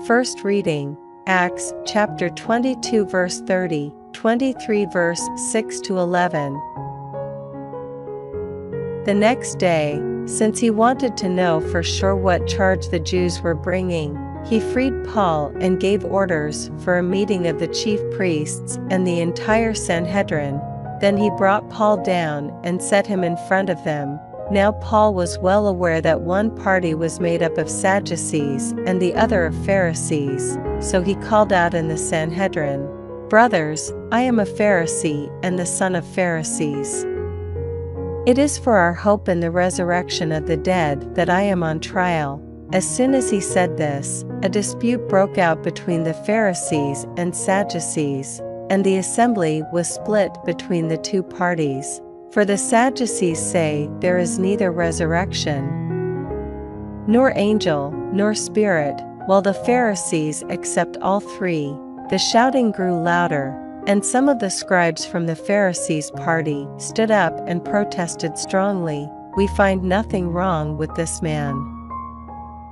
First reading, Acts chapter 22 verse 30, 23 verse 6 to 11. The next day, since he wanted to know for sure what charge the Jews were bringing, he freed Paul and gave orders for a meeting of the chief priests and the entire Sanhedrin. Then he brought Paul down and set him in front of them. Now Paul was well aware that one party was made up of Sadducees and the other of Pharisees, so he called out in the Sanhedrin, "Brothers, I am a Pharisee and the son of Pharisees. It is for our hope in the resurrection of the dead that I am on trial." As soon as he said this, a dispute broke out between the Pharisees and Sadducees, and the assembly was split between the two parties. For the Sadducees say there is neither resurrection, nor angel, nor spirit, while the Pharisees accept all three. The shouting grew louder, and some of the scribes from the Pharisees' party stood up and protested strongly, "We find nothing wrong with this man.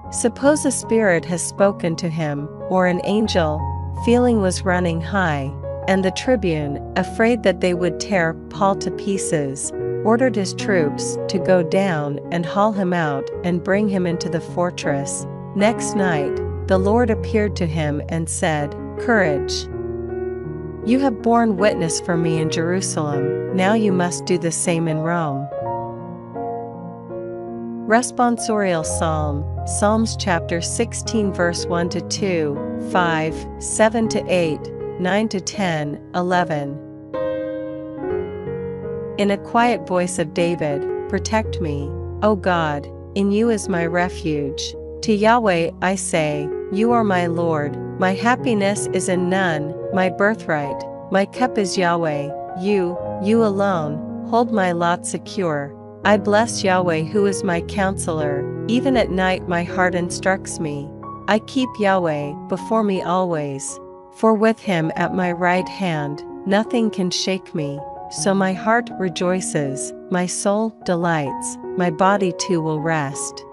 Suppose a spirit has spoken to him, or an angel." Feeling was running high, and the tribune, afraid that they would tear Paul to pieces, ordered his troops to go down and haul him out and bring him into the fortress. Next night, the Lord appeared to him and said, "Courage! You have borne witness for me in Jerusalem, now you must do the same in Rome." Responsorial Psalm, Psalms chapter 16 verse 1 to 2, 5, 7 to 8, 9 to 10, 11. In a quiet voice of David, protect me, O God, in you is my refuge. To Yahweh I say, you are my Lord, my happiness is in none, my birthright, my cup is Yahweh, you alone, hold my lot secure. I bless Yahweh who is my counselor, even at night my heart instructs me. I keep Yahweh before me always, for with him at my right hand, nothing can shake me. So my heart rejoices, my soul delights, my body too will rest.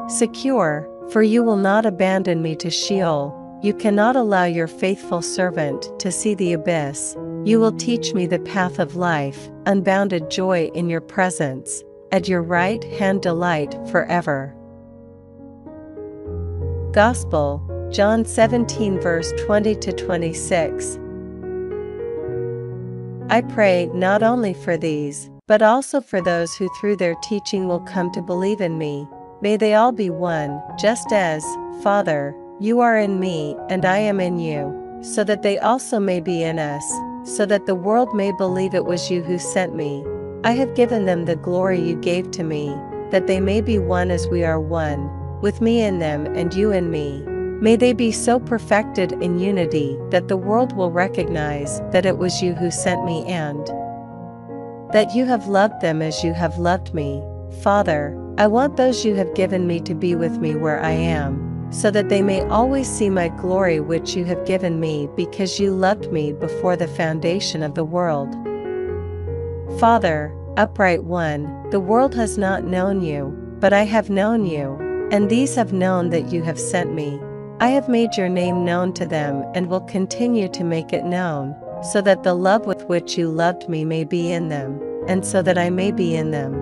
Secure, for you will not abandon me to Sheol, you cannot allow your faithful servant to see the abyss. You will teach me the path of life, unbounded joy in your presence, at your right hand delight forever. Gospel, John 17 verse 20 to 26. I pray not only for these, but also for those who through their teaching will come to believe in me. May they all be one, just as, Father, you are in me and I am in you, so that they also may be in us, so that the world may believe it was you who sent me. I have given them the glory you gave to me, that they may be one as we are one, with me in them and you in me. May they be so perfected in unity that the world will recognize that it was you who sent me and that you have loved them as you have loved me. Father, I want those you have given me to be with me where I am, so that they may always see my glory which you have given me because you loved me before the foundation of the world. Father, upright one, the world has not known you, but I have known you, and these have known that you have sent me. I have made your name known to them and will continue to make it known, so that the love with which you loved me may be in them, and so that I may be in them.